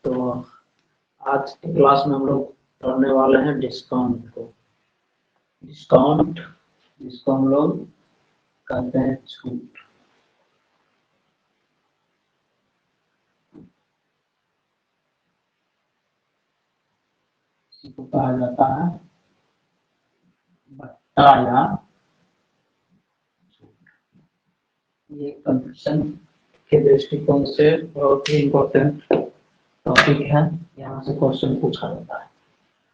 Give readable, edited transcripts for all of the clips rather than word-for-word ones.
तो आज की क्लास में हम लोग पढ़ने वाले हैं डिस्काउंट को। डिस्काउंट जिसको हम लोग कहते हैं छूट। इसको कहा जाता है बट्टा या छूट। ये कंपटीशन के दृष्टिकोण से बहुत ही इम्पोर्टेंट टॉपिक है। यहाँ से क्वेश्चन पूछा जाता है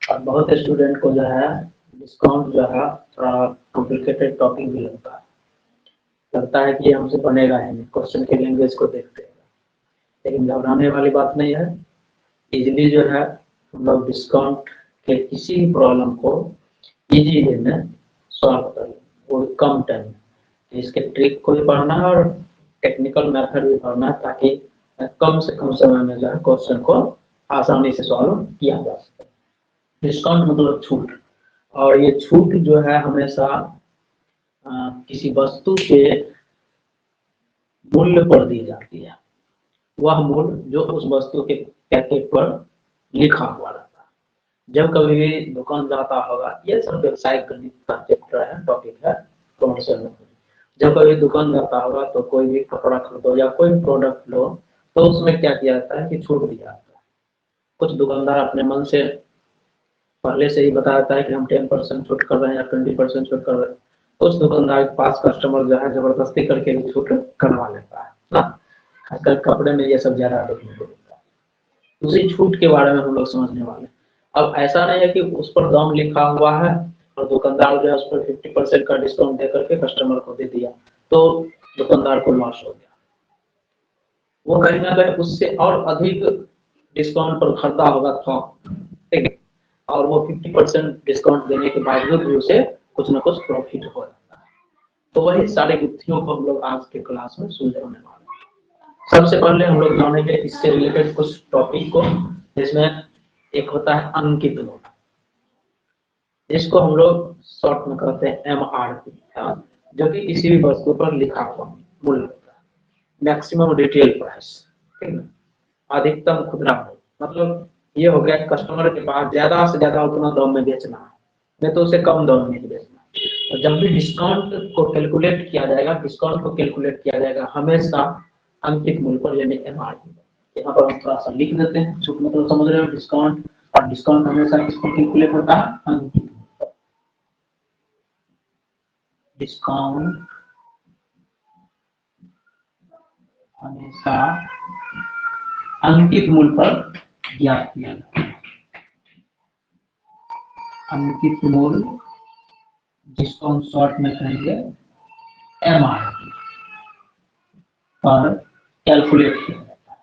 और बहुत स्टूडेंट को जो है डिस्काउंट जो है थोड़ा कॉम्प्लिकेटेड टॉपिक भी लगता है कि हमसे बनेगा ही नहीं क्वेश्चन के लैंग्वेज को देखते हैं। लेकिन घबराने वाली बात नहीं है। इजीली जो है हम लोग डिस्काउंट के किसी भी प्रॉब्लम को इजी वे में सॉल्व कर वो कम टाइम में। इसके ट्रिक को भी पढ़ना है और टेक्निकल मेथड भी पढ़ना है ताकि कम से कम समय में जो है क्वेश्चन को आसानी से सॉल्व किया जा सके। डिस्काउंट मतलब छूट, और ये छूट जो है हमेशा किसी वस्तु के मूल्य पर दी जाती है। वह मूल्य जो उस वस्तु के पैकेट पर लिखा हुआ रहता है। जब कभी भी दुकान जाता होगा, ये सब व्यवसायिक गणित का चैप्टर है, टॉपिक है कमर्शियल में। जब कभी दुकान जाता होगा तो कोई भी कपड़ा खरीदो या कोई प्रोडक्ट लो तो उसमें क्या किया जाता है कि छूट दिया जाता है। कुछ दुकानदार अपने मन से पहले से ही बताता है कि हम 10% छूट कर रहे हैं या 20% छूट कर रहे हैं। तो उस दुकानदार के पास कस्टमर जो है जबरदस्ती करके भी छूट करवा लेता है ना। खासकर कपड़े में ये सब ज्यादा देखने को मिलता है। उसी छूट के बारे में हम लोग समझने वाले। अब ऐसा नहीं है कि उस पर दाम लिखा हुआ है और दुकानदार जो है उस पर 50% का डिस्काउंट दे करके कस्टमर को दे दिया तो दुकानदार को लॉस हो गया। वो कहीं ना कहीं उससे और अधिक डिस्काउंट पर खरीदा होगा था, ठीक है, और वो 50% डिस्काउंट देने के बावजूद भी उसे कुछ ना कुछ प्रॉफिट हो जाता है। तो वही सारे युक्तियों को हम लोग आज के क्लास में सुनने वाले हैं। सबसे पहले हम लोग जानेंगे इससे रिलेटेड कुछ टॉपिक को, जिसमें एक होता है अंकित मूल्य, इसको हम लोग शॉर्ट में कहते हैं MRP, जो कि किसी भी वस्तु पर लिखा हुआ मूल्य होता है। मैक्सिमम रिटेल प्राइस, ठीक है, अधिकतम खुदरा मूल्य। मतलब ये हो गया कस्टमर के पास ज्यादा से ज्यादा उतना दाम में बेचना है, नहीं तो उसे कम दाम में बेचना। तो जब भी डिस्काउंट को कैलकुलेट किया जाएगा, डिस्काउंट को कैलकुलेट किया जाएगा हमेशा अंकित मूल्य पर, यानी MRP पर। यहाँ पर हम थोड़ा सा लिख देते हैं, छूट मतलब समझ रहे हो डिस्काउंट, और डिस्काउंट हमेशा किसको कैलकुलेट होता है, अंकित। डिस्काउंट हमेशा अंकित मूल्य पर ज्ञात किया जाता है। अंकित मूल्य जिसको हम शॉर्ट में कहेंगे MRP पर कैलकुलेट किया जाता है।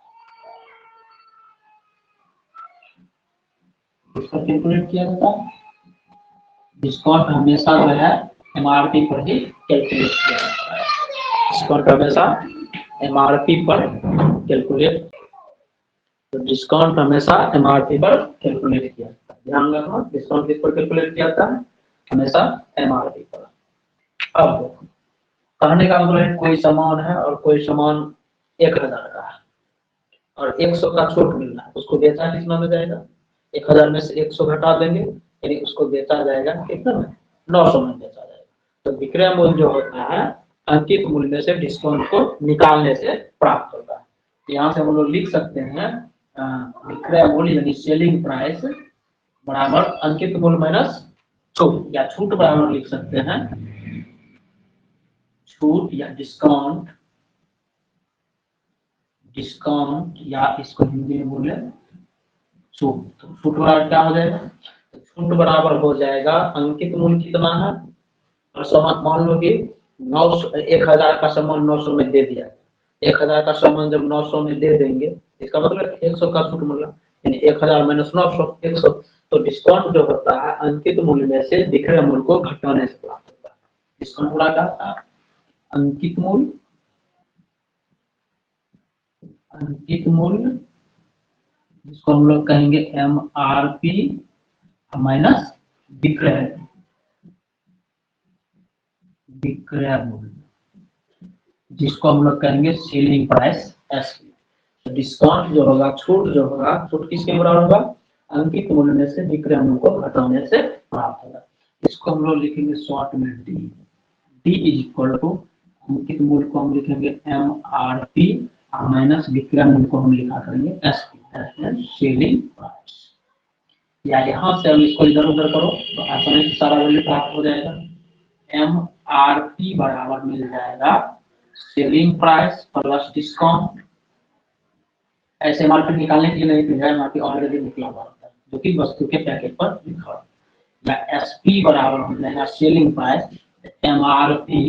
इसको कैलकुलेट किया जाता है, डिस्काउंट हमेशा जो है MRP पर ही कैलकुलेट किया जाता है। डिस्काउंट हमेशा MRP पर कैलकुलेट, तो डिस्काउंट हमेशा MRP पर कैलकुलेट किया जाता है। ध्यान रखना, डिस्काउंट किस पर कैलकुलेट किया जाता है, हमेशा MRP पर। अब कहने का मतलब है कोई सामान है और कोई सामान 1000 का है और 100 का छूट मिल रहा है, उसको बेचा कितना में जाएगा, 1000 में से 100 घटा देंगे, यानी उसको बेचा जाएगा कितना में, 900 में बेचा जाएगा। तो विक्रय मूल्य जो होता है अंकित मूल्य में से डिस्काउंट को निकालने से प्राप्त होता है। यहाँ से हम लोग लिख सकते हैं विक्रय मूल्य यानी सेलिंग प्राइस बराबर अंकित मूल्य माइनस छूट, या छूट बराबर लिख सकते हैं छूट या डिस्काउंट, डिस्काउंट या इसको हिंदी में बोले छूट। तो छूट बराबर क्या हो जाएगा, छूट बराबर हो जाएगा अंकित मूल्य कितना है, और सामान मान लो कि 1000 का सामान 900 में दे दिया। 1000 का सामान जब 900 में दे देंगे, इसका मतलब 100 का छूट मिला, यानी 1000 माइनस 900 100। तो डिस्काउंट जो होता है अंकित मूल्य में से विक्रय मूल्य को घटाने से प्राप्त होता है। डिस्काउंट बड़ा क्या होता है, अंकित मूल्य, अंकित मूल्य जिसको हम लोग कहेंगे MRP माइनस विक्रय, विक्रय मूल्य जिसको हम लोग कहेंगे सेलिंग प्राइस SP। तो डिस्काउंट जो होगा, छूट जो होगा, छूट किसके बराबर होगा, अंकित मूल्य में से विक्रय मूल्य को घटाने से प्राप्त होगा। इसको हम लोग लिखेंगे शॉर्ट में D. D is equal to अंकित मूल्य को हम लिखेंगे एम आर पी और माइनस विक्रय मूल्य को हम लिखा करेंगे एस पी, सेलिंग प्राइस। या यहाँ से हम इसको इधर उधर करो तो आसानी से सारा वैल्यू प्राप्त हो जाएगा। एम आर पी बराबर मिल जाएगा सेलिंग प्राइस प्लस डिस्काउंट। ऐसे एमआरपी निकालने के लिए नहीं मिल रहा है, एमआरपी ऑलरेडी निकला हुआ होता है जो कि वस्तु के पैकेट पर लिखा हुआ है। या एसपी बराबर हो जाएगा सेलिंग प्राइस, एमआरपी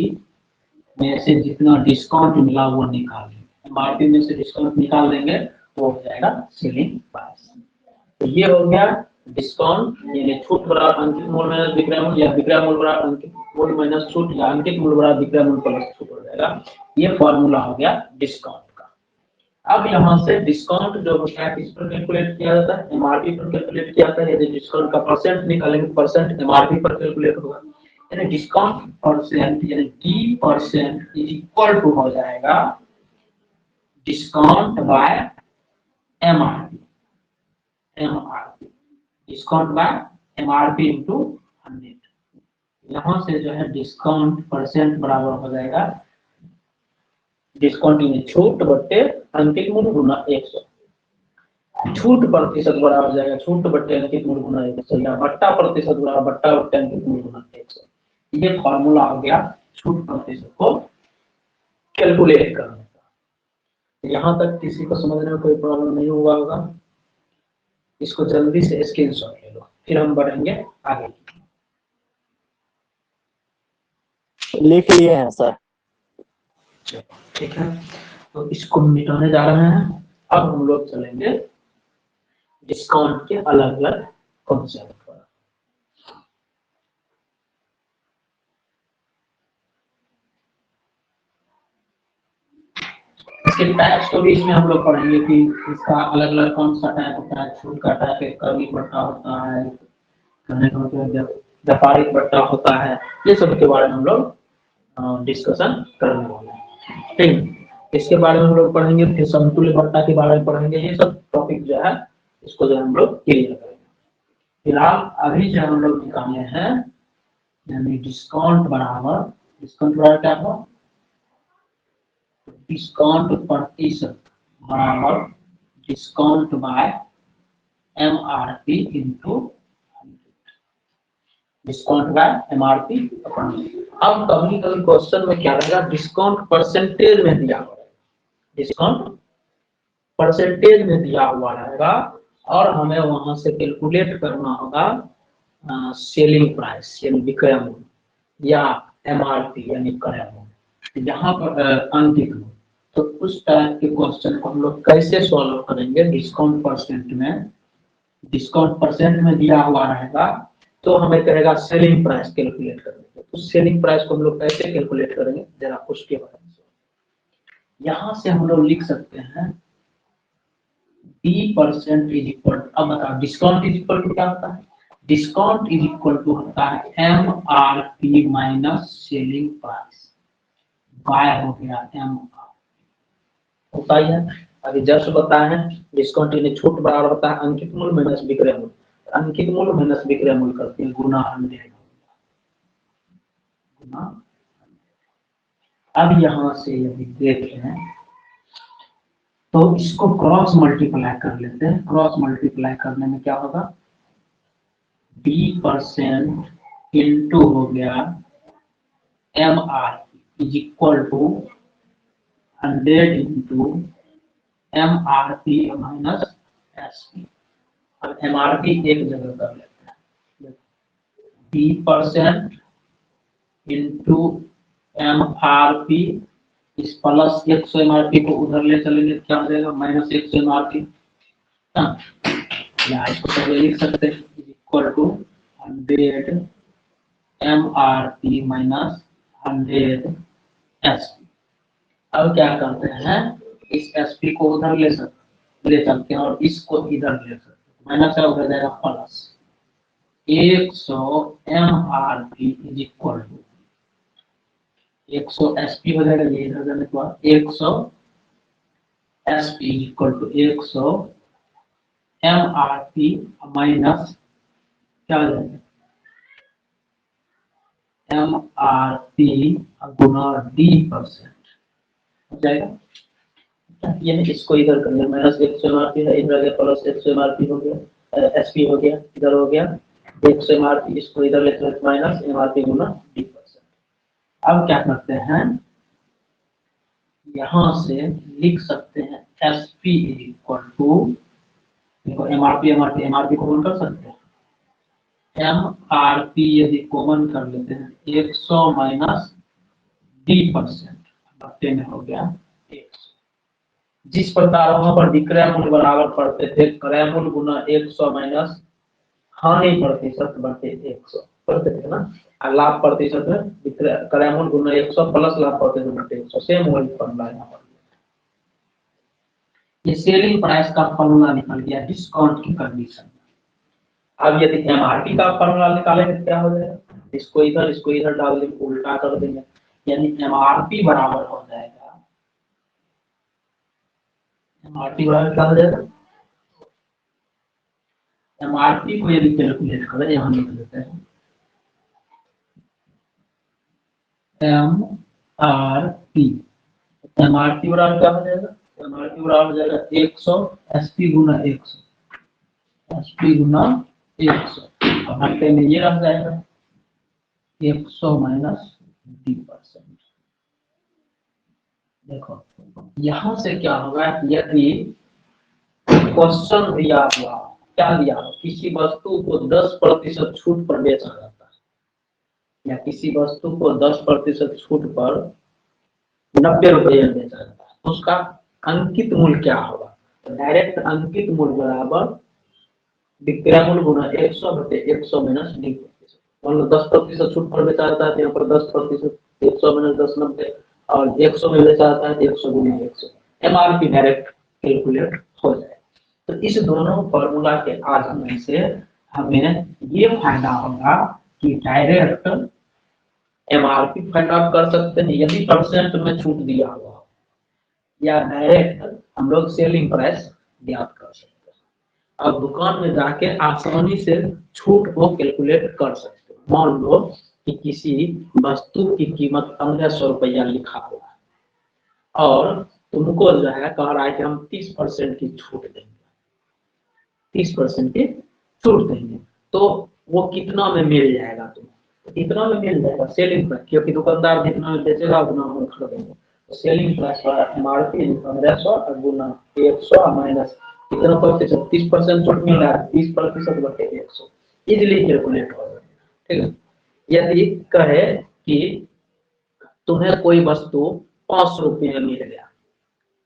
में से जितना डिस्काउंट मिला वो निकाल लेंगे, एमआरपी में से डिस्काउंट निकाल देंगे तो हो जाएगा सेलिंग प्राइस। तो ये हो गया डिस्काउंट यानी छूट बराबर अंकित मूल्य माइनस विक्रय मूल्य, या विक्रय मूल्य बराबर अंकित मूल्य माइनस छूट, या अंकित मूल्य बराबर विक्रय मूल्य प्लस छूट हो जाएगा। ये फॉर्मूला हो गया डिस्काउंट का। अब यहाँ से डिस्काउंट जो होता है किस पर कैलकुलेट किया जाता है, एमआरपी पर कैलकुलेट किया जाता है। यदि डिस्काउंट का परसेंट निकालेंगे परसेंट एमआरपी पर कैलकुलेट होगा, यानी डिस्काउंट परसेंट यानी D percent is equal to हो जाएगा discount by MRP. MRP discount by MRP into 100। यहाँ से जो है डिस्काउंट परसेंट बराबर हो जाएगा डिस्काउंट यानी छूट बट्टे अंकित मूल्य गुना 100। छूट प्रतिशत बराबर हो जाएगा छूट बट्टे अंकित मूल्य गुना 100, या बट्टा प्रतिशत बराबर बट्टा बट्टे अंकित मूल्य गुना 100। ये फॉर्मूला हो गया छूट प्रतिशत को कैलकुलेट करने का। यहाँ तक किसी को समझने में कोई प्रॉब्लम नहीं हुआ होगा, इसको जल्दी से स्क्रीनशॉट ले लो, फिर हम बढ़ेंगे आगे। लिख लिए हैं सर। ठीक है, तो इसको मिटाने जा रहे हैं। अब हम लोग चलेंगे डिस्काउंट के अलग अलग कॉन्सेप्ट पर। इसके टाइप्स को भी इसमें हम लोग पढ़ेंगे कि इसका अलग अलग कौन सा टाइप होता है, छूट का टाइप है, कर्मी बट्टा होता है, व्यापारिक बट्टा होता है, ये सब के बारे में हम लोग डिस्कशन करने वाले हैं। ठीक, इसके बारे में हम लोग पढ़ेंगे, फिर समतुल्य बट्टा के बारे में पढ़ेंगे। ये सब टॉपिक जो है इसको जो हम लोग क्लियर करेंगे। फिलहाल अभी जो हम लोग निकाले हैं यानी डिस्काउंट बराबर क्या हुआ, डिस्काउंट प्रतिशत बराबर discount by MRP into discount by MRP. अब कभी कभी क्वेश्चन में क्या रहेगा, डिस्काउंट परसेंटेज में दिया हुआ है, डिस्काउंट परसेंटेज में दिया हुआ रहेगा और हमें वहां से कैलकुलेट करना होगा सेलिंग प्राइस यानी विक्रय मूल्य या एमआरपी यानी क्रय मूल्य, यहाँ पर अंकित मूल्य। तो उस टाइप के क्वेश्चन को हम लोग कैसे सॉल्व करेंगे, डिस्काउंट परसेंट में दिया हुआ रहेगा तो हमें कहेगा सेलिंग प्राइस कैलकुलेट करने। तो सेलिंग प्राइस को हम लोग कैसे कैलकुलेट करेंगे जरा उसके बारे में। यहाँ से हम लोग लिख सकते हैं D% इज इक्वल, अब बताओ डिस्काउंट इज इक्वल टू क्या होता है, डिस्काउंट इज इक्वल टू होता है MRP minus selling price, by हो गया एमआर होता ही है। अभी जस्ट बताए हैं डिस्काउंट यानी छूट बराबर होता है अंकित मूल्य माइनस विक्रय मूल्य, अंकित मूल्य माइनस विक्रय मूल्य करते हैं गुना 100 गुना। अब यहाँ से यदि देख लें तो इसको क्रॉस मल्टीप्लाई कर लेते हैं। क्रॉस मल्टीप्लाई करने में क्या होगा, D% इंटू हो गया MRP is equal to 100 into MRP minus SP. अब एमआरपी एक जगह कर लेते हैं, D% इंटू एमआरपी इस प्लस 100 एमआरपी को उधर ले चलेंगे क्या हो जाएगा माइनस 100 एमआरपी। या इसको पहले लिख सकते हैं equal to 100 MRP minus 100 SP. अब क्या करते हैं इस एसपी को उधर ले सकते हैं और इसको इधर ले सकते हैं, माइनस का उधर जाएगा plus 100 MRP is equal to 100 SP हो जाएगा, ये इधर जाने के बाद 100 S P equal to 100 M R P minus क्या हो जाएगा एम आर पी गुना डी परसेंट हो जाएगा। यानी इसको इधर कर लिया माइनस 100 एम आर पी है, इधर आ गया प्लस 100 एम आर पी हो गया, एस पी हो गया, इधर हो गया 100 एम आर पी, इसको इधर लेते हैं माइनस एम आर पी गुना डी परसेंट। अब क्या करते हैं, यहां से लिख सकते हैं एस पी इक्वल टू, देखो एमआरपी कॉमन कर सकते हैं, एमआरपी यदि कॉमन कर लेते हैं 100 माइनस डी परसेंट बट्टे में हो गया 100। जिस प्रकार वहां पर विक्रय मूल्य बराबर पड़ते थे क्रय मूल्य गुना 100 माइनस हानि प्रतिशत बटे 100 पढ़ते थे ना, और लाभ प्रतिशत में विक्रय क्रय मूल्य गुना 100 प्लस लाभ प्रतिशत बटे 100, सेम वही फॉर्मूला यहाँ पर। ये सेलिंग प्राइस का फॉर्मूला निकल गया डिस्काउंट की कंडीशन में। अब यदि एमआरपी का फॉर्मूला निकालेंगे तो क्या हो जाएगा, इसको इधर डाल देंगे, उल्टा कर देंगे, यानी एमआरपी बराबर हो जाएगा, एमआरपी बराबर क्या हो जाएगा, एमआरपी को यदि कैलकुलेट करें यहाँ लिख लेते हैं एमआरपी, एमआरपी बराबर क्या हो जाएगा, एमआरपी बराबर हो जाएगा 100 एसपी गुना 100, एसपी गुना 100, घंटे में ये रह जाएगा 100 माइनस डी परसेंट। देखो यहां से क्या होगा, यदि क्वेश्चन दिया हुआ, क्या दिया हुआ, किसी वस्तु को 10% छूट पर बेचा जाता है, या किसी वस्तु को 10% छूट पर 90 रुपये में बेचा जाता है, तो उसका अंकित मूल्य क्या होगा, तो डायरेक्ट अंकित मूल्य बराबर विक्रय मूल्य गुना 100 बटे 100 माइनस डी प्रतिशत। मान लो 10% छूट पर बेचा जाता है तो यहाँ पर 10%, 100 माइनस 10 90, और 100 में बेचा जाता है तो 100 गुना 100, एमआरपी डायरेक्ट कैलकुलेट हो जाए। तो इस दोनों फॉर्मूला के आ जाने से हमें ये फायदा होगा कि डायरेक्ट एमआरपी फाइंड आउट कर सकते हैं यदि परसेंट में छूट दिया हुआ, या डायरेक्ट हम लोग सेलिंग प्राइस ज्ञात कर सकते हैं। अब दुकान में जाके आसानी से छूट को कैलकुलेट कर सकते हो। मान लो कि किसी वस्तु की कीमत 1500 रुपया लिखा हुआ है और तुमको जो है कह रहा है कि हम 30% की छूट देंगे, 30% की छूट देंगे, तो वो कितना में मिल जाएगा, तुम इतना में मिल जाएगा सेलिंग प्राइस, क्योंकि दुकानदार जितना में बेचेगा उतना हम खरीदेंगे। तो सेलिंग प्राइस एमआरपी 1500 गुना 100 माइनस कितना प्रतिशत, 30% छूट मिल रहा है, 30% बटे 100 इजिली कैलकुलेट हो जाएगा। ठीक है, यदि कहे कि तुम्हें कोई वस्तु 500 रुपये में मिल गया,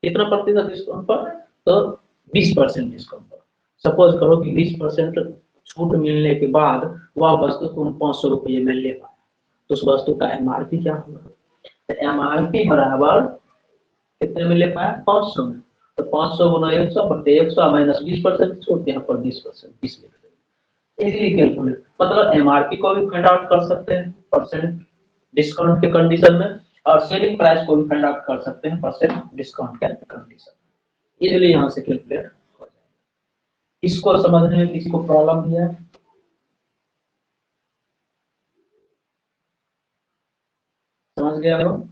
कितना प्रतिशत डिस्काउंट पर, तो 20% डिस्काउंट पर। सपोज करो कि 20% छूट मिलने के बाद वह वस्तु तुम 500 रुपये में ले पाए, तो उस वस्तु का एमआरपी क्या होगा, तो एमआरपी बराबर कितने में ले पाया, 500 में, तो 500 गुना 100 बटे 100 माइनस 20% छूट, यहाँ पर 20% 20 लिख देंगे, इजीली कैलकुलेट। मतलब एमआरपी को भी फाइंड आउट कर सकते हैं परसेंट डिस्काउंट के कंडीशन में, और सेलिंग प्राइस को भी फाइंड आउट कर सकते हैं परसेंट डिस्काउंट के कंडीशन में, इजीली यहाँ से कैलकुलेट हो जाएगा। इसको समझने में किसी को प्रॉब्लम भी है, समझ गया लोग,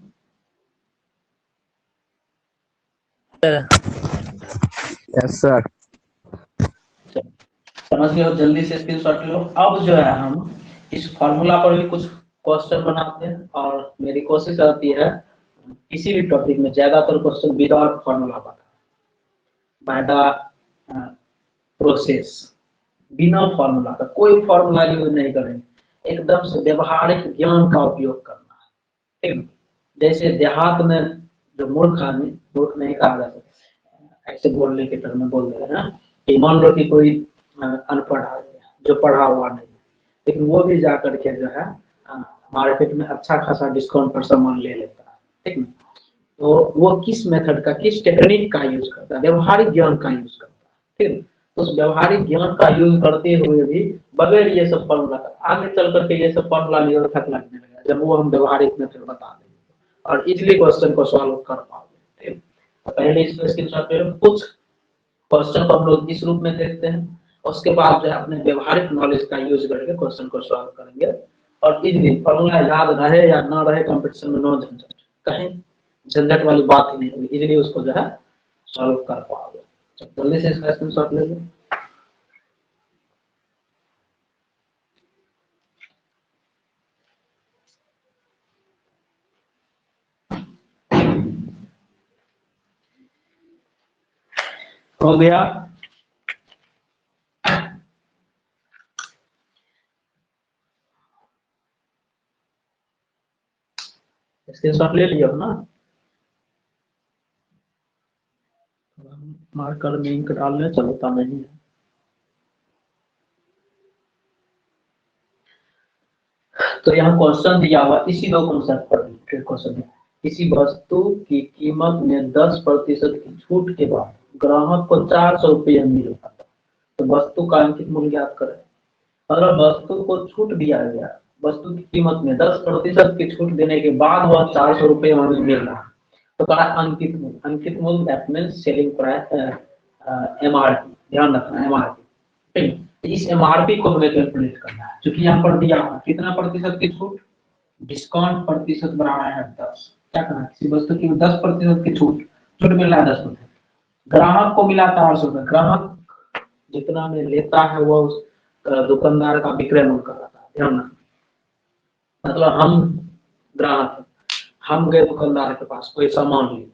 यस सर, समझ गए हो, जल्दी से स्क्रीनशॉट लो। अब जो है हम इस फॉर्मूला पर भी कुछ क्वेश्चन बनाते हैं, और मेरी कोशिश रहती है किसी भी टॉपिक में ज्यादातर क्वेश्चन विदाउट फॉर्मूला बना, बाय द प्रोसेस, बिना फॉर्मूला का, कोई फॉर्मूला यूज नहीं करेंगे, एकदम से व्यवहारिक ज्ञान का उपयोग करना है। ठीक, जैसे देहात में जो मूर्ख आदमी, मूर्ख नहीं कहा जा सकता, ऐसे बोलने के टर्म में बोल दे रहे हैं कि मान लो कि कोई अनपढ़ आदमी है जो पढ़ा हुआ नहीं, लेकिन वो भी जाकर के जो है मार्केट में अच्छा खासा डिस्काउंट पर सामान ले लेता है। ठीक है, तो वो किस मेथड का, किस टेक्निक का यूज करता है, व्यवहारिक ज्ञान का यूज करता है। ठीक, तो उस व्यवहारिक ज्ञान का यूज करते हुए भी बगैर ये सब फॉर्मूला, आगे चल करके ये सब फॉर्मूला निरर्थक लगने लगा जब वो हम व्यवहारिक मेथड बता देंगे और इजिली क्वेश्चन को सॉल्व कर पाओगे। तो पहले इसको स्क्रीनशॉट ले लो। कुछ क्वेश्चन को हम लोग इस रूप में देखते हैं, उसके बाद जो है अपने व्यवहारिक नॉलेज का यूज करके क्वेश्चन को सॉल्व करेंगे। और इजली फॉर्मूला याद रहे या ना रहे, कंपटीशन में नो झंझट, कहीं झंझट वाली बात ही नहीं होगी, इजली उसको जो है सॉल्व कर पाओगे। जल्दी से इसका स्क्रीनशॉट ले लो। हो गया? स्क्रीनशॉट ले लिया हो ना? मार्कर में इंक डालने चलता नहीं है। तो यहाँ क्वेश्चन दिया हुआ इसी दो कॉन्सेप्ट पर क्वेश्चन है। किसी वस्तु की कीमत में 10% की छूट के बाद ग्राहक को 400 रुपये मिलता है, तो वस्तु का अंकित मूल्य ज्ञात करें। अगर वस्तु को छूट दिया गया, वस्तु की कीमत में 10% की छूट देने के बाद वह 400 रुपये हमें मिल रहा है, तो कहा अंकित मूल्य। अंकित मूल्य that means selling price, MRP, ध्यान रखना एमआरपी। इस एमआरपी को हमें कैलकुलेट करना है, क्योंकि यहाँ पर दिया हुआ कितना प्रतिशत की छूट, डिस्काउंट प्रतिशत बढ़ाना है 10। क्या करना है, किसी वस्तु की 10% की छूट, छूट मिल रहा है 10%, ग्राहक को मिला 400 रुपये, ग्राहक जितना में लेता है वो उस दुकानदार का विक्रय मूल्य कराता है। ध्यान रखना, मतलब हम ग्राहक, हम गए दुकानदार के पास कोई सामान लिए,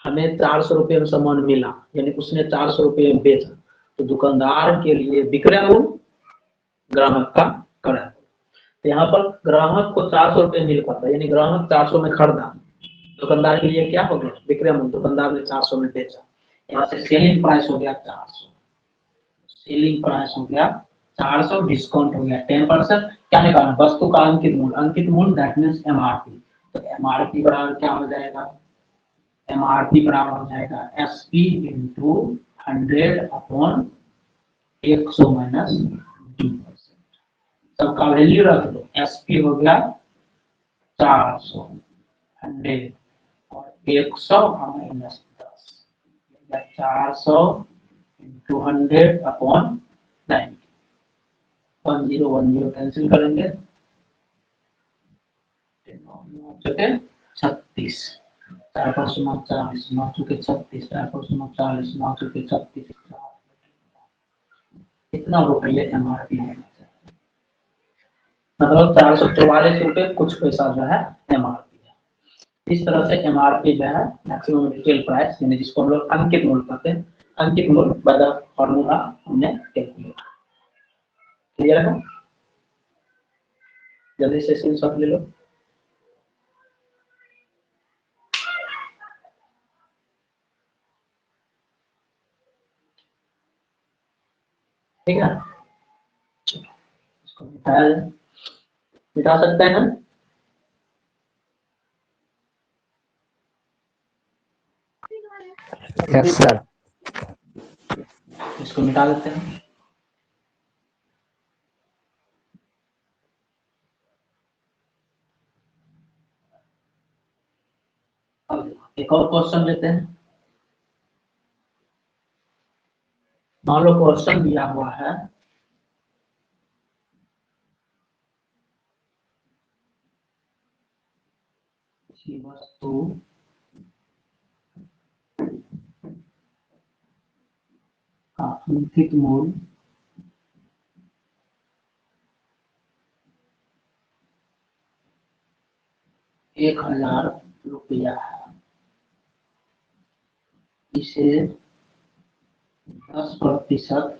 हमें 400 रुपये में सामान मिला, यानी उसने 400 रुपये में बेचा, तो दुकानदार के लिए विक्रय मूल्य, ग्राहक का क्रय। तो यहाँ पर ग्राहक को 400 रुपये मिल पाता है, यानी ग्राहक 400 में खरीदा, दुकानदार के लिए क्या हो गया, विक्रय मूल्य, दुकानदार ने 400 में बेचा। यहाँ से सेलिंग प्राइस हो गया 400, सेलिंग प्राइस हो गया 400, डिस्काउंट हो गया 10%। क्या निकालना, वस्तु का अंकित मूल्य, अंकित मूल्य दैट मींस एमआरपी। तो एमआरपी बराबर क्या हो जाएगा, एमआरपी बराबर हो जाएगा एसपी इंटू 100 अपॉन 100 माइनस 2%। सबका वैल्यू रख दो, एसपी हो गया 400, 100 और 100 माइनस 10, 400 इंटू 100 अपॉन 90। 1010 कैंसिल करेंगे, 36, 440, 9 चुके 36, 440, 9 चुके 36, कितना रुपये एमआरपी है, मतलब 444 रुपये कुछ पैसा जो है एमआरपी है। इस तरह से एमआरपी जो है मैक्सिमम रिटेल प्राइस, यानी जिसको हम लोग अंकित मूल्य कहते हैं, अंकित मूल्य बाय द फॉर्मूला हमने कैलकुलेट। क्लियर है? जल्दी से स्क्रीनशॉट ले लो। ठीक है, इसको मिटा सकते हैं। Yes sir. इसको मिटा देते हैं। अब एक और क्वेश्चन लेते हैं। मान लो क्वेश्चन दिया हुआ है किसी वस्तु का अंकित मूल्य 1000 रुपया है, इसे 10%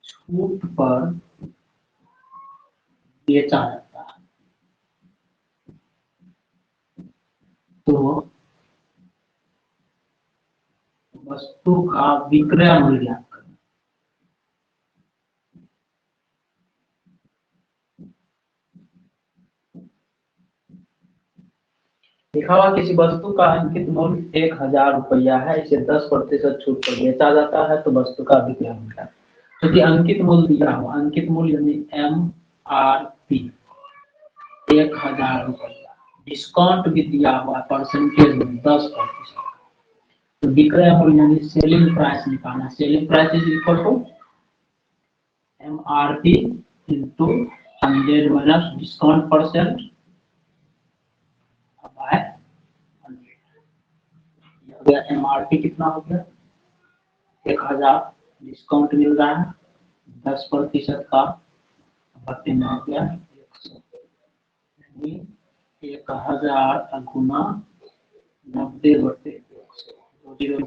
छूट पर बेचा जाता है, तो वस्तु का विक्रय मूल्य ज्ञात करें। लिखा हुआ किसी वस्तु का अंकित मूल्य 1000 रुपया है, इसे 10% छूट पर बेचा जाता है, तो वस्तु का विक्रय मूल्य। क्योंकि अंकित मूल्य दिया हुआ, अंकित मूल्य यानी एमआरपी 1000 रुपया, डिस्काउंट भी दिया हुआ परसेंटेज में 10%, तो विक्रय मूल्य यानी सेलिंग प्राइस निकालना। Selling price is equal to MRP into 100 minus discount percent by 100। MRP कितना हो गया 1000, डिस्काउंट मिल रहा है 10% का, बटे में हो गया 100, यानी 1000 गुना 90 बटे 100, 0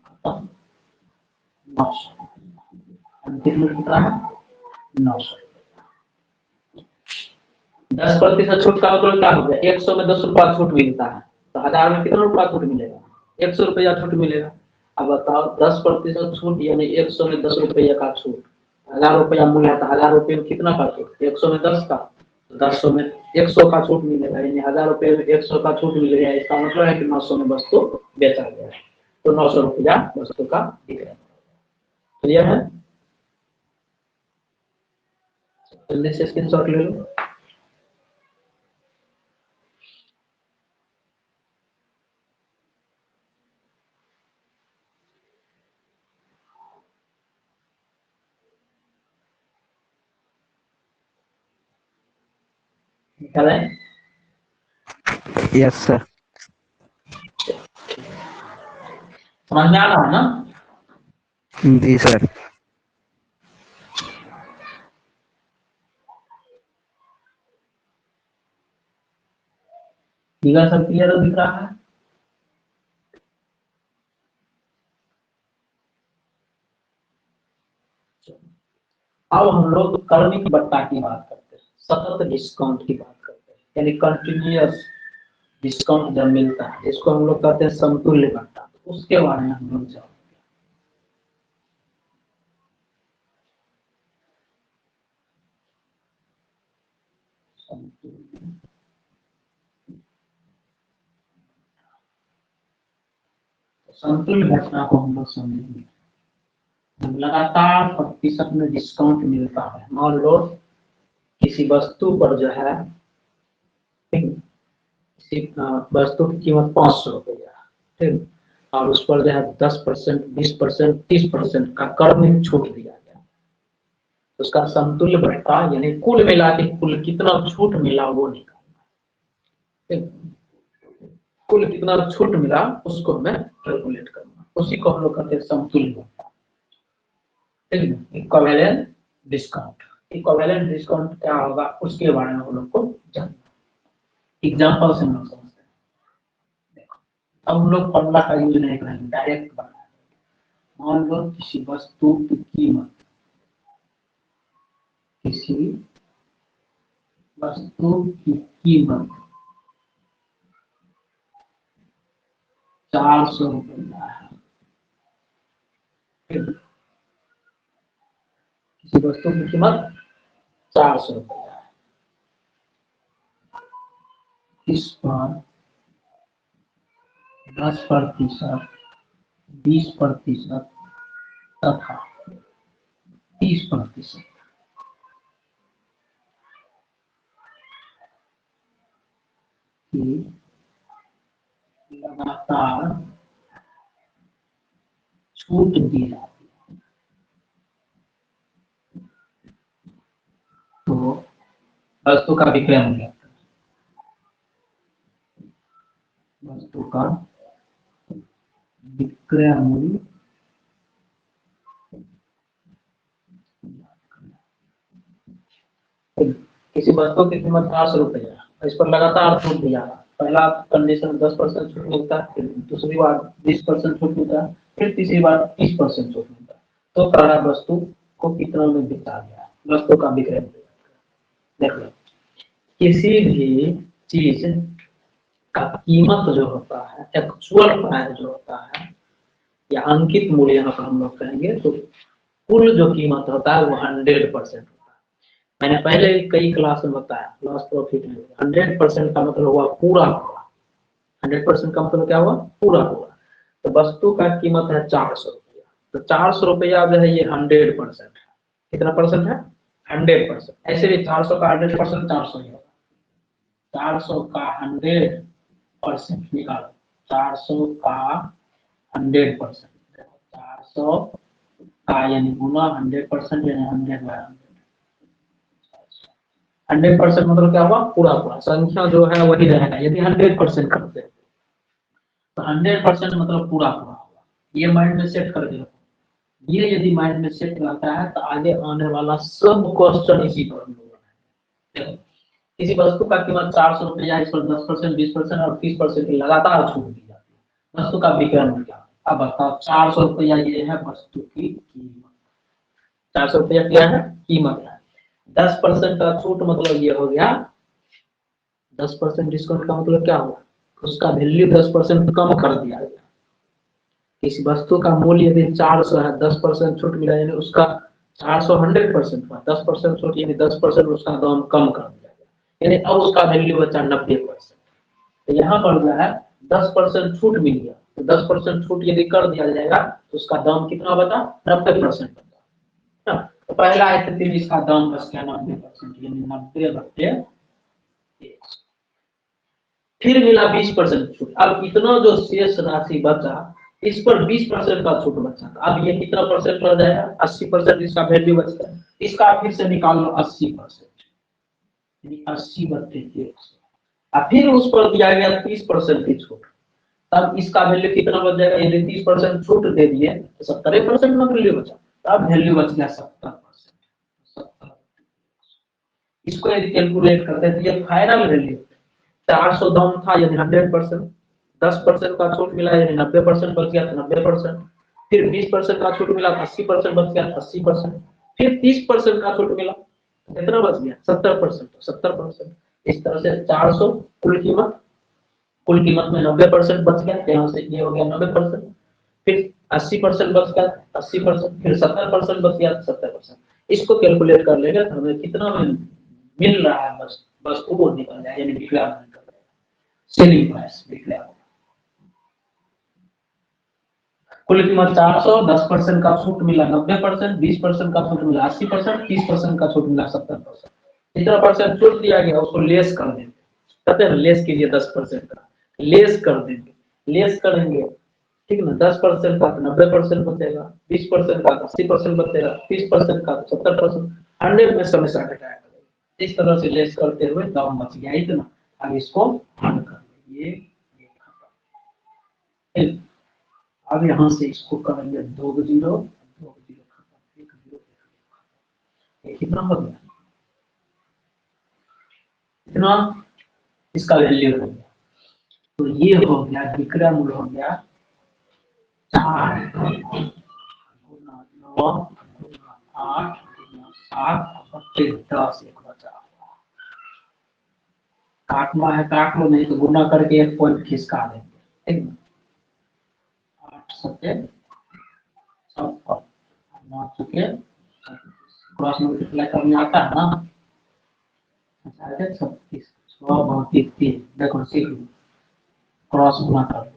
खत्म, 900 अंतिम में कितना है 900। 10% छूट का मतलब क्या हो गया 100 में 10 रुपया छूट मिलता है, तो 1000 में कितना रुपया छूट मिलेगा 100 रुपया छूट मिलेगा। अब बताओ 10% छूट यानी 100 में 10 रुपया का छूट, 1000 रुपया मूल्य है तो 1000 रुपये में कितना का छूट 100 में 10 का, 10 में 100 का छूट मिलेगा, यानी 1000 रुपये में 100 का छूट मिल गया। इसका मतलब है कि 900 में वस्तु बेचा गया, तो 900 रुपया वस्तु का विक्रय। क्लियर है, जल्दी से स्क्रीनशॉट ले लो। निकाला है? Yes sir. समझ में आ रहा है ना? जी सर। फिगर सब क्लियर दिख रहा है? अब हम लोग कर्मिक बट्टा की बात करते हैं, सतत डिस्काउंट की बात करते हैं, यानी कंटिन्यूअस डिस्काउंट जब मिलता है इसको हम लोग कहते हैं समतुल्य बट्टा। उसके बारे में हम लोग जानेंगे। समतुल्य घटना को हम लोग समझेंगे। जब लगातार प्रतिशत में डिस्काउंट मिलता है, मान लो किसी वस्तु पर जो है किसी वस्तु की कीमत 500 रुपया, ठीक, और उस पर जो है 10%, 20%, 30% का कर में छूट दिया गया, उसका समतुल्य भत्ता यानी कुल मिला के कुल कितना छूट मिला वो निकालना, ठीक, कुल कितना छूट मिला उसको हमें कैलकुलेट करना, उसी को हम लोग कहते हैं समतुल्य भत्ता, ठीक है। इक्विवेलेंट डिस्काउंट, इक्विवेलेंट डिस्काउंट क्या होगा उसके बारे में हम लोग को जानना। एग्जांपल से हम लोग समझते हैं। देखो अब हम लोग फॉर्मूला का यूज नहीं करेंगे, डायरेक्ट बनाएंगे। मान लो किसी वस्तु की कीमत, किसी वस्तु की कीमत 400 रुपया है, किसी वस्तु की कीमत 400 रुपया है, इस पर 10%, 20% तथा 30% की लगातार छूट दी जाती है, तो वस्तु का विक्रय मूल्य, वस्तु का विक्रय मूल्य किसी वस्तु की कीमत 400 रुपया, इस पर लगातार छूट दिया। पहला कंडीशन 10% छूट मिलता है, फिर दूसरी बार 20% छूट मिलता है, फिर तीसरी बार 30% छूट मिलता है, तो पहला वस्तु को कितना में बिका गया, वस्तु का विक्रय मूल्य। देख लो किसी भी चीज का कीमत जो होता है, एक्चुअल प्राइस जो होता है या अंकित मूल्य यहाँ पर हम लोग कहेंगे, तो कुल जो कीमत होता है वो 100% होता है। मैंने पहले कई क्लास में बताया लॉस प्रॉफिट में 100% का मतलब हुआ पूरा हुआ, 100% का मतलब क्या हुआ पूरा हुआ। तो वस्तु का कीमत है 400 रुपया, तो 400 रुपया जो है ये 100% है। कितना परसेंट है 100%। ऐसे भी 400 का 100% 400 ही होगा, 400 का 100% निकालो, 400 का 100%, 400 का यानी गुना 100% यानी 100% मतलब क्या हुआ, पूरा पूरा संख्या जो है वही रहेगा। यदि 100% करते हैं तो 100% मतलब पूरा पूरा होगा। ये माइंड में सेट कर दो। ये यदि माइंड में सेट रहता है तो आगे आने वाला सब क्वेश्चन इसी पर होगा। किसी वस्तु का कीमत 400 रुपये या इस पर 10%, 20% और 30% की लगातार छूट दी जाती है। वस्तु का विक्रय मूल्य, अब बताओ 400 रुपया ये है वस्तु की कीमत, 400 रुपया क्या है, कीमत है। 10% का छूट मतलब ये हो गया 10% डिस्काउंट का मतलब क्या हुआ, उसका वैल्यू 10% कम कर दिया गया। किसी वस्तु का मूल्य यदि 400 है, 10% छूट मिला यानी उसका 400 100% हुआ, 10% छूट यानी 10% उसका दाम कम कर दिया गया, यानी अब उसका वैल्यू बचा 90%। तो यहाँ पर जो है 10% छूट मिल गया, तो 10% छूट यदि कर दिया जाएगा तो उसका दाम कितना बचा, 90% बचा। तो पहला स्थिति में इसका दाम बच गया 90%, यानी 90/100। फिर मिला 20% छूट। अब इतना जो शेष राशि बचा इस पर 20% का छूट बचा, अब ये कितना परसेंट बढ़ जाएगा, 80% इसका वैल्यू बचता है। इसका फिर से निकाल लो 80%, 80/100। अब फिर उस पर दिया गया 30% की छूट, तब इसका वैल्यू कितना बच जाएगा, यदि 30% छूट दे दिए तो 70% में वैल्यू बचा, तब वैल्यू बच गया 70%। इसको यदि कैलकुलेट करते हैं तो ये फाइनल वैल्यू 400 दाम था यानी 100%, 10% का छूट मिला यानी 90% बच गया, 90%। फिर 20% का छूट मिला 80% बच गया, 80%। फिर 30% का छूट मिला कितना बच गया, 70%, 70%। इस तरह से 400 कुल कीमत में 90% बच गया, यहाँ से ये हो गया 90%। फिर 80% बच गया, 80%। फिर 70% बच गया, 70%। इसको कैलकुलेट कर लेंगे तो हमें कितना मिल रहा है, बस वस्तु वो निकल जाए, यानी विक्रय मूल्य निकल जाएगा, सेलिंग प्राइस विक्रय मूल्य। कुल कीमत 400, 10% का छूट मिला 90%, 20% का छूट मिला 80%, 30% का छूट मिला 70%। इतना परसेंट छूट दिया गया उसको लेस कर देंगे, कहते हैं लेस कीजिए 10% का, लेस कर देंगे, लेस करेंगे ठीक ना। 10% का 90% बचेगा, 20% का 80% बचेगा, 30% का 70%, 100 में हमेशा घटाया करेगा। इस तरह से लेस करते हुए दाम बच गया इतना। अब इसको हल कर ये खत्म। अब यहाँ से इसको करेंगे 2 0, 2 0 खत्म, 1 0, ये कितना हो गया, इतना इसका वैल्यू हो गया। तो ये हो गया विक्रय मूल्य हो गया 4 गुना 9 गुना 8 गुना 7 फिर 10 एक बचा। काटना है काट लो, नहीं तो गुना करके एक पॉइंट खिसका देंगे, ठीक है। 8 सत्ते 56, 9 चुके क्रॉस मल्टीप्लाई करने आता है ना, 36, 6 32 3, देखो सीख लो, क्रॉस गुना कर लो,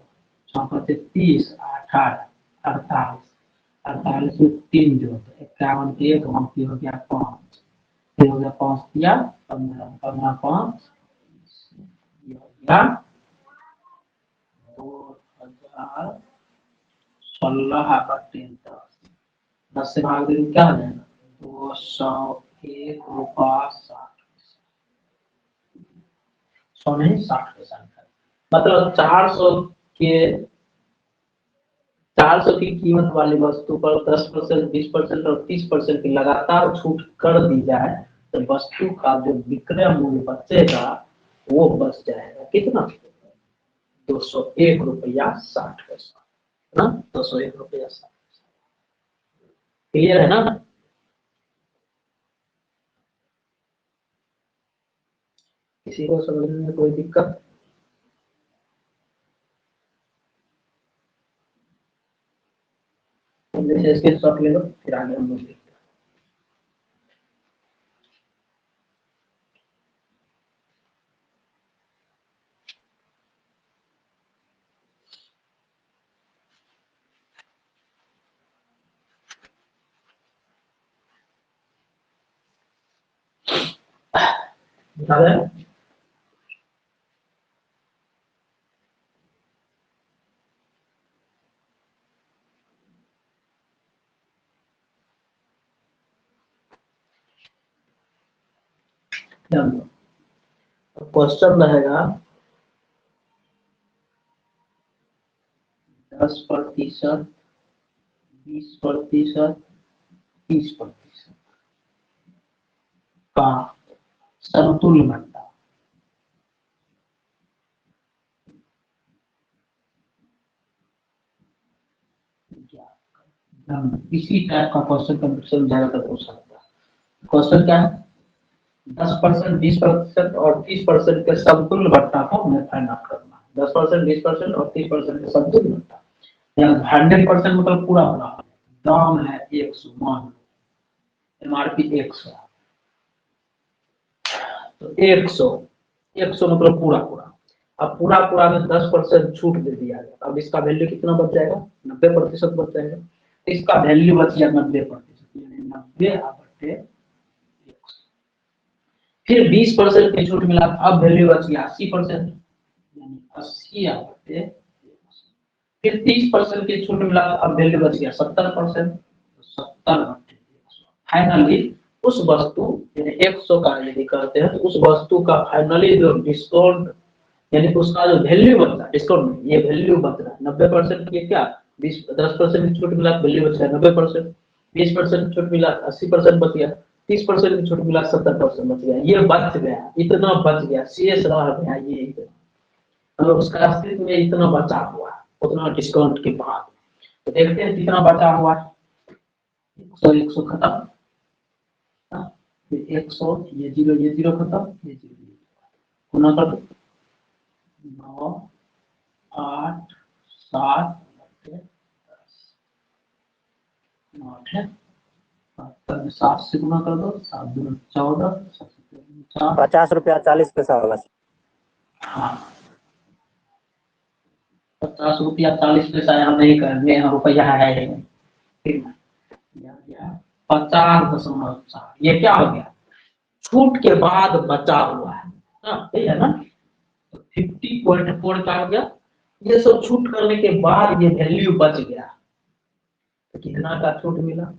6 पत्ते 30, 18, 48, 48 में 3 जोड़ दो, 51 के 1 बाकी हो गया 5, फिर हो गया 5 दिया 15, 15 5 ये हो गया 2016/10, 10 से भाग देंगे क्या हो जाएगा, 201 रुपया 60, 100 नहीं 60 पैसा निकल। मतलब 400 की कीमत वाली वस्तु पर 10%, 20% और 30% की लगातार छूट कर दी जाए तो वस्तु का जो विक्रय मूल्य बचेगा वो बच जाएगा कितना, 201 रुपया 60 पैसा, है ना, 201 रुपया 60 पैसा। क्लियर है ना। किसी को समझने में कोई दिक्कत, जैसे इसके शॉट ले लो फिर आगे हम लोग देखते हैं। बता दें क्वेश्चन रहेगा 10%, 20%, 30% का समतुल्य भट्टा। इसी टाइप का क्वेश्चन कंपटीशन ज्यादातर पूछ सकता है। क्वेश्चन क्या है, 10%, 20% और 30% के समतुल्य भट्टा को हमें फाइंड आउट करना है। 10%, 20% और 30% के समतुल्य भट्टा, 100% मतलब पूरा पूरा दाम है 100, मान लो एमआरपी 100, तो 100 मतलब पूरा पूरा। अब पूरा पूरा में 10% छूट दे दिया गया, अब इसका वैल्यू कितना बच जाएगा, 90% बच जाएगा। तो इसका वैल्यू बच गया 90%, यानी 90/100। फिर 20% की छूट मिला, अब वैल्यू बच गया 80%, यानी 80/100। फिर 30% की छूट मिला, अब वैल्यू बच गया 70%, 70/100। फाइनली उस वस्तु यानी 100 का यदि करते हैं तो उस वस्तु का फाइनली जो डिस्काउंट यानी उसका जो वैल्यू बचता है, डिस्काउंट नहीं, ये वैल्यू बच रहा है 90% की, क्या 10% की छूट मिला वैल्यू बच गया 90%, 20% की छूट मिला 80% बच गया, 30% की छूट मिला 70% बच गया। ये बच गया, इतना बच गया, शेष रह गया ये इतना, मतलब उसका अस्तित्व में इतना बचा हुआ है उतना डिस्काउंट के बाद। तो देखते हैं कितना बचा हुआ है। 100 खत्म, 100 ये जीरो खत्म, ये जीरो गुना कर 9, 8, 7, 8 है, 7 से गुना कर दो, 7 दूनी 14, 50 रुपया 40 पैसा होगा। हाँ 50 रुपया 40 पैसा यहाँ नहीं करेंगे, यहाँ रुपया है ही नहीं, ठीक है। 50.4, ये क्या हो गया, छूट के बाद बचा हुआ है, सही है ना। 50.4 क्या हो गया, ये सब छूट करने के बाद ये वैल्यू बच गया, तो कितना का छूट मिला,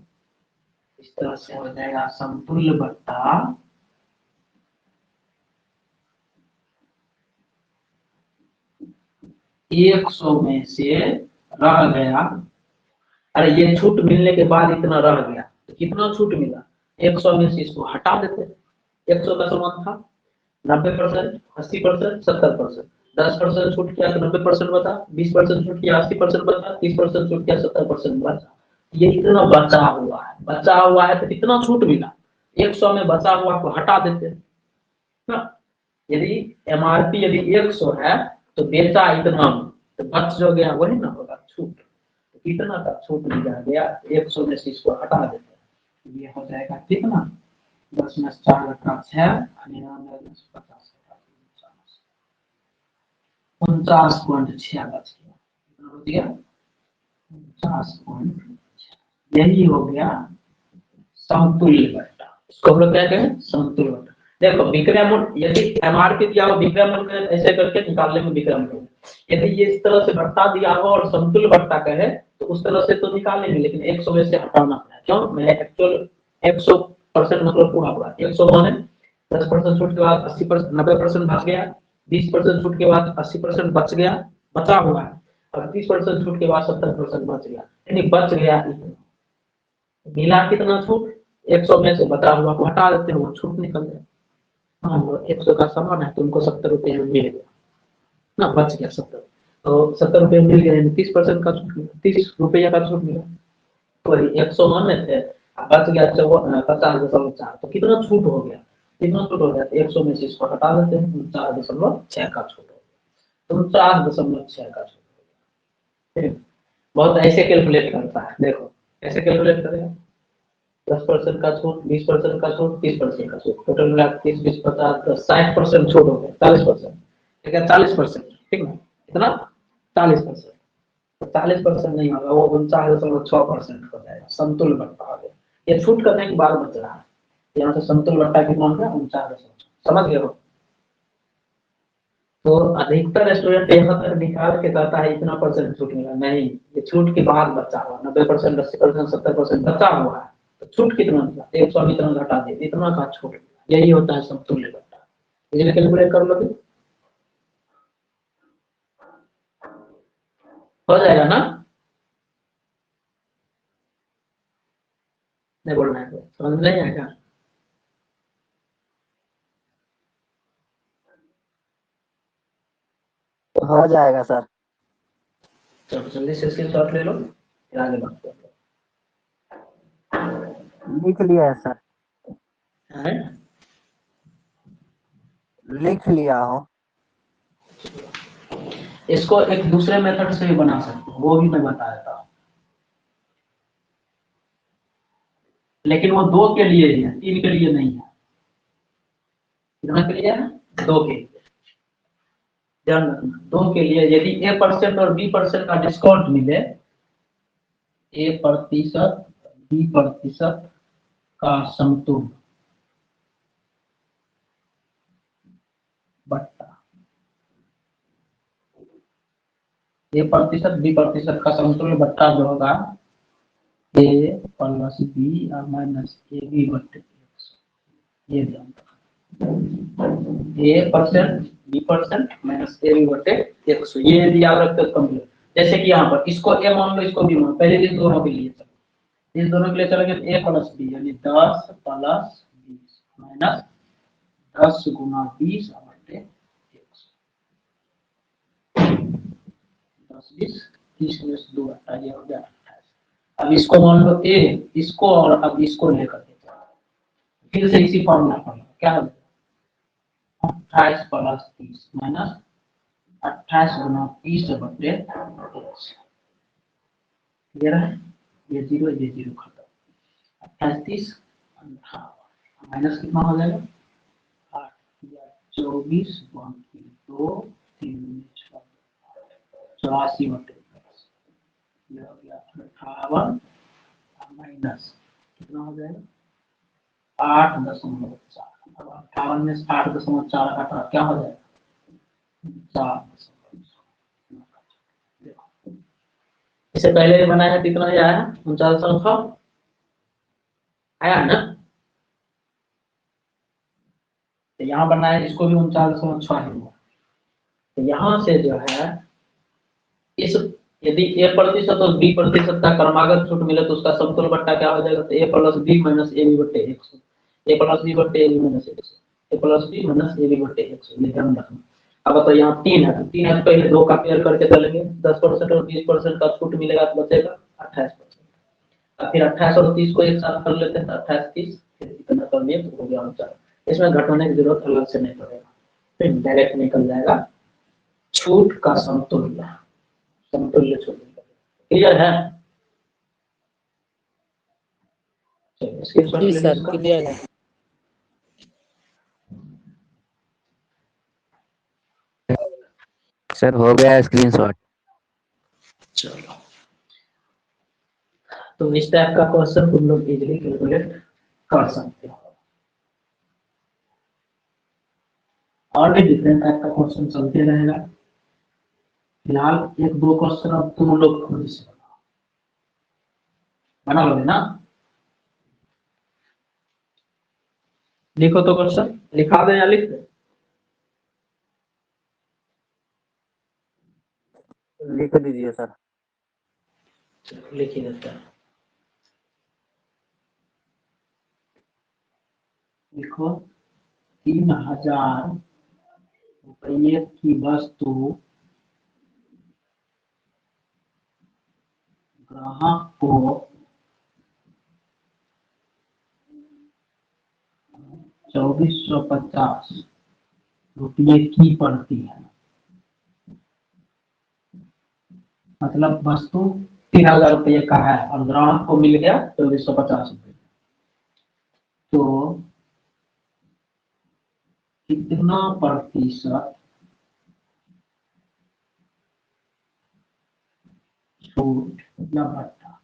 इस तरह से हो जाएगा समतुल्य भट्टा 100 में से रह गया। अरे ये छूट मिलने के बाद इतना रह गया, तो कितना छूट मिला, 100 में से इसको हटा देते। 100 का समान था 90%, 80%, 70%, 10% छूट किया तो 90% बचा, 20% छूट किया 80% बचा, 30% छूट किया 70% बचा। ये इतना बचा हुआ है तो कितना छूट मिला, 100 में बचा हुआ को हटा देते ना। यदि एमआरपी यदि 100 है तो बेचा इतना, तो बच जो गया वही ना होगा छूट, तो कितना का छूट मिला गया, 100 में से इसको हटा देते, ये हो जाएगा कितना, 10 में 4 घटा 6, 49.6 बच गया, 49.6, यही हो गया समतुल्य भट्टा। इसको हम लोग क्या कहें, समतुल्य भट्टा। देखो विक्रय मूल्य यदि एमआरपी दिया हो, विक्रय मूल्य ऐसे करके निकालने में विक्रय मूल्य, यदि ये इस तरह से भट्टा दिया हो और समतुल्य भट्टा कहे तो उस तरह से तो निकाल लेंगे, लेकिन 100 में से हटाना है, क्यों, मैं एक्चुअल 100% मतलब पूरा पूरा 100 माने 10% छूट के बाद 80%, 90% बच गया, 20% छूट के बाद 80% बच गया, बचा हुआ है, और 30% छूट के बाद 70% बच गया, यानी बच गया इतना। मिला कितना छूट, 100 में से बचा हुआ को हटा देते हैं, वो छूट निकल जाए। हाँ 100 का सामान है तो उनको 70 रुपये में मिल गया ना, बच गया 70, तो 70 रुपये मिल गया, 30% का छूट मिला, 30 रुपया का छूट मिला, वही 100 माने थे, बच गया 50.4, तो कितना छूट हो गया, कितना छूट हो गया, 100 में से इसको हटा देते हैं, 49.6 का छूट हो गया, 49.6 का छूट हो गया। बहुत ऐसे कैलकुलेट करता है, देखो कैसे कैलकुलेट करेगा, 10% का छूट, 20% का छूट, 30% का छूट, टोटल मिला 30, 20, 50, 10, 60% छूट हो गया, 40%, ठीक है 40%, ठीक है इतना 40%, तो 40% नहीं होगा, वो 49.6% हो जाएगा, समतुल्य भट्टा हो गया। ये छूट करने के बाद बच रहा है, यहाँ से समतुल्य भट्टा कितना हो गया 49%, समझ गए हो। तो अधिकतर स्टूडेंट यहाँ तक निकाल के कहता है इतना परसेंट छूट मिला, नहीं, ये छूट के बाद बचा हुआ 90%, 80%, 70% बचा हुआ है, तो छूट कितना मिला, 100 इतना घटा दे, इतना का छूट, यही होता है समतुल्य। इसे कैलकुलेट कर लोगे, हो जाएगा ना? नहीं बोलना है तो समझ नहीं आएगा। हो जाएगा सर। चलो जल्दी से स्क्रीनशॉट ले लो, फिर आगे बात करते लिख लिया है सर। हैं। लिख लिया हो। इसको एक दूसरे मेथड से भी बना सकते हो, वो भी मैं बता देता हूँ, लेकिन वो 2 के लिए ही है, 3 के लिए नहीं है। कितना के लिए है? 2 के लिए। ध्यान रखना, 2 के लिए यदि A% और B% का डिस्काउंट मिले, A% B% का समतुल्य बट्टा, A% B% का समतुल्य बट्टा जो होगा A प्लस B और माइनस AB बट्टे 100। ये ध्यान रखना, A% B% माइनस AB बट्टे 100, ये यदि याद रखते हो कंप्लीट। जैसे कि यहाँ पर इसको A मान लो, इसको B मान लो, पहले इन दोनों के लिए चलो, इस दोनों के लिए चलेंगे A प्लस B यानी 10 प्लस 20 माइनस 10 गुना 20 बट्टे 100, 10 20 30 में से 2 घटा, ये हो गया 28। अब इसको मान लो A, इसको और अब इसको लेकर के चलो, फिर से इसी फॉर्मूला पर क्या हो 28 प्लस 30 माइनस 28 गुना 30 बटे 100। क्लियर है? ये जीरो खत्म, 28 30 माइनस कितना हो जाएगा 8 24 2 3 6 84 बटे 10, ये हो गया 58 माइनस कितना हो जाएगा 8.4। अब 58 में 8.4 काटा क्या हो जाएगा 4। इसे पहले भी बनाया है, कितना आया है 49 आया ना? तो यहाँ बनाया इसको भी 49.6 हुआ। तो यहाँ से जो है इस यदि A% और B% का क्रमागत छूट मिले तो उसका समतुल्य बट्टा क्या हो जाएगा, तो A plus B minus AB बट्टे 100, A प्लस B बट्टे AB minus 100, A plus B minus AB बट्टे 100, ये ध्यान रखना। अब तो यहाँ 3 है, 3 है तो पहले 2 का पेयर करके चलेंगे, 10% और 20% का छूट मिलेगा तो बचेगा 28%। फिर 28 और 30 को एक साथ कर लेते हैं, 28 30 फिर इतना कर लिए तो हो गया 49। इसमें घटाने की जरूरत अलग से नहीं पड़ेगा, फिर डायरेक्ट निकल जाएगा छूट का समतुल्य, समतुल्य छूट। क्लियर है? जी सर क्लियर है। सर हो गया स्क्रीनशॉट। चलो, तो इस टाइप का क्वेश्चन तुम लोग इजीली कैलकुलेट कर सकते हो। और भी डिफरेंट टाइप का क्वेश्चन चलते रहेगा। फिलहाल 1 2 क्वेश्चन अब तुम लोग खुद से बना लोगे ना? लिखो तो क्वेश्चन, लिखा दे या लिख दे? लिख दीजिए सर। लिख ही देते हैं। लिखो 3000 रुपये की वस्तु ग्राहक को 2450 रुपये की पड़ती है। मतलब वस्तु 3000 रुपये का है और ग्राहक को मिल गया 2450 रुपये, तो कितना प्रतिशत छूट या भत्ता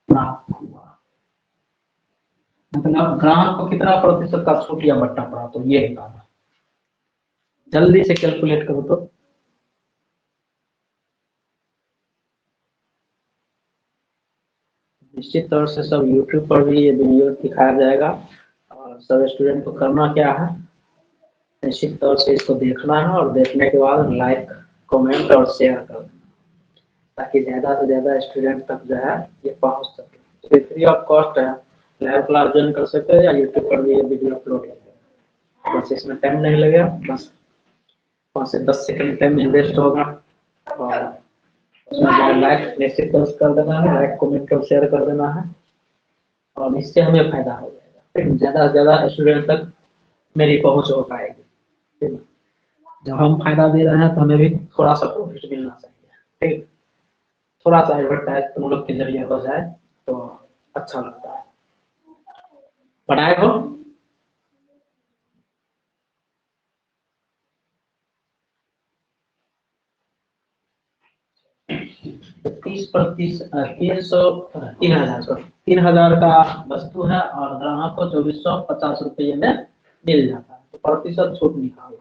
प्राप्त हुआ। मतलब ग्राहक को कितना प्रतिशत का छूट या भत्ता प्राप्त हो, ये बताना। जल्दी से कैलकुलेट करो तो। निश्चित तौर से सब YouTube पर भी ये वीडियो दिखाया जाएगा, और और सब स्टूडेंट को करना क्या है, निश्चित तौर से इसको देखना है और देखने के बाद लाइक, कमेंट और शेयर कर देना, ताकि ज़्यादा से ज़्यादा स्टूडेंट तक जो है ये पहुँच सके। तो फ्री ऑफ कॉस्ट है, लाइव क्लास ज्वाइन कर सकते हैं या यूट्यूब पर भी ये वीडियो अपलोड है। बस इसमें टाइम नहीं लगेगा, बस 5 से 10 सेकंड टाइम इन्वेस्ट होगा और उसमें लाइक निश्चित कर देना है, लाइक कमेंट और शेयर कर देना है और इससे हमें फायदा हो जाएगा। फिर ज़्यादा से ज़्यादा स्टूडेंट तक मेरी पहुँच हो पाएगी। ठीक, जब हम फायदा दे रहे हैं तो हमें भी थोड़ा सा प्रॉफिट मिलना चाहिए। ठीक, थोड़ा सा एडवर्टाइज तुम लोग के जरिए हो जाए तो अच्छा लगता है। पढ़ाए हो? तीस 3,000 का वस्तु है और ग्राहक को 2450 रुपये में मिल जाता है, तो प्रतिशत छूट निकालो।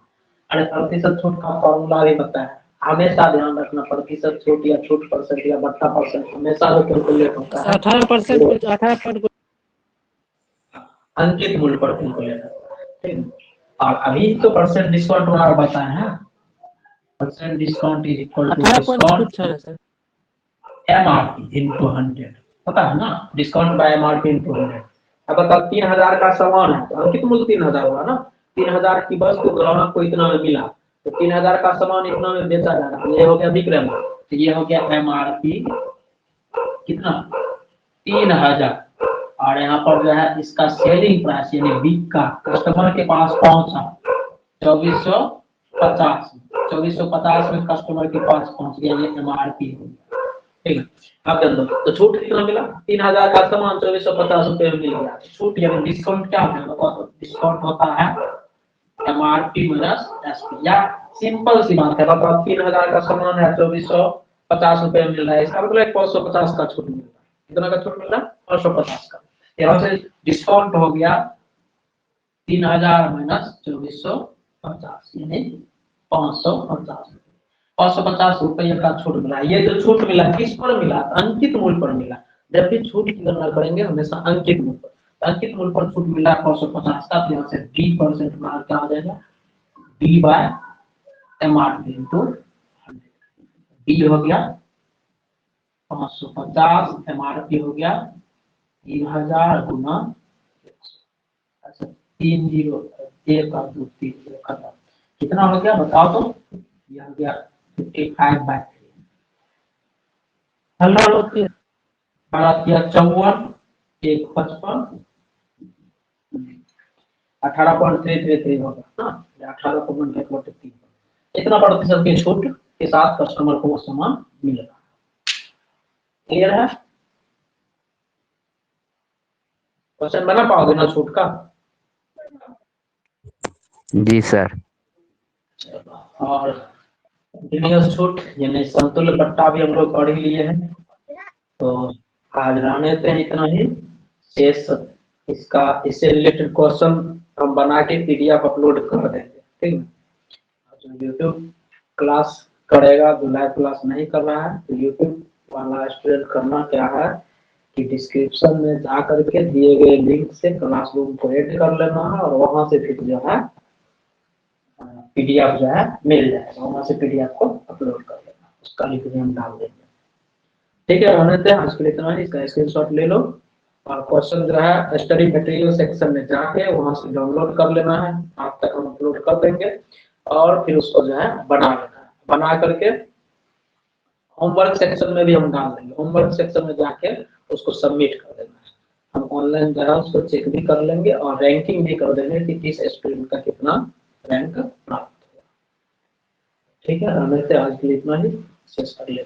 अरे प्रतिशत छूट का फॉर्मूला भी पता है, हमेशा ध्यान रखना, प्रतिशत छूट या छूट परसेंट या बट्टा परसेंट हमेशा जो कैलकुलेट होता है 18% अंकित मूल्य पर कैलकुलेट होता है। ठीक, और अभी तो परसेंट डिस्काउंट वाला बताए हैं, percent discount is equal to discount MRP into 100, पता है ना, डिस्काउंट बाय MRP into 100। अब बताओ 3,000 का सामान है तो अंकित मूल्य 3,000 हुआ ना, 3,000 की वस्तु ग्राहक को इतना में मिला, तो 3,000 का सामान इतना में बेचा जा रहा है, ये हो गया विक्रय मूल्य, तो ये हो गया MRP कितना 3,000 और यहाँ पर जो है इसका सेलिंग प्राइस यानी बिक का कस्टमर के पास पहुंचा 2450 में कस्टमर के पास पहुंच गया, ये MRP हो गया। ठीक है, अब दो तो छूट कितना मिला, 3,000 का सामान 2450 रुपये में मिल गया। छूट यानी डिस्काउंट क्या होता है, डिस्काउंट होता है MRP माइनस SP, या सिंपल सी बात है, बताओ 3,000 का सामान है 2450 रुपये में मिल रहा है, इसका मतलब 550 का छूट मिल रहा है। कितना का छूट मिल रहा है, 550 का। यहाँ से डिस्काउंट हो गया 3,000 माइनस 2450 यानी 550 रुपये का छूट मिला। ये जो छूट मिला किस पर मिला, अंकित मूल्य पर मिला। जब भी छूट की गणना करेंगे हमेशा अंकित मूल्य पर, अंकित मूल्य पर छूट मिला 550 का, तो यहाँ से 3% मार क्या आ जाएगा, D by MRP into 100। D हो गया 550, MRP हो गया 3,000 गुना 3 0 1 और 2 3 खत्म। कितना हो गया बताओ तो, यह हो गया 55/3। हेलो 54 1 55 18.333 होगा ना, 18.3 इतना प्रतिशत की छूट के साथ कस्टमर को वो सामान मिलेगा। क्लियर है? क्वेश्चन बना पाओगे ना छूट का? जी सर। और छूट यानी समतुल्य पट्टा भी हम लोग पढ़ ही लिए हैं, तो आज रहने पे इतना ही। शेष इसका इससे रिलेटेड क्वेश्चन हम बना के PDF अपलोड कर देंगे। ठीक है, जो यूट्यूब क्लास करेगा, जो लाइव क्लास नहीं कर रहा है, तो यूट्यूब वाला स्टूडेंट करना क्या है कि डिस्क्रिप्शन में जा करके दिए गए लिंक से क्लासरूम को ऐड कर लेना है और वहां से फिर जो है PDF जो है मिल जाएगा, वहां से PDF को अपलोड कर लेना, उसका लिंक भी हम डाल देंगे। ठीक है, रहने दें, आज के लिए इतना ही। इसका स्क्रीनशॉट ले लो और क्वेश्चन जो है स्टडी मटेरियल सेक्शन में जाके वहां से डाउनलोड कर लेना है, आप तक हम अपलोड कर देंगे और फिर उसको जो है बना लेना है। बना करके होमवर्क सेक्शन में भी हम डाल देंगे, होमवर्क सेक्शन में जाके उसको सबमिट कर देना है। हम ऑनलाइन जो है उसको चेक भी कर लेंगे और रैंकिंग भी कर देंगे कि किस स्टूडेंट का कितना रैंक प्राप्त हुआ। ठीक है, रहने से आज के लिए इतना ही, शेष अगले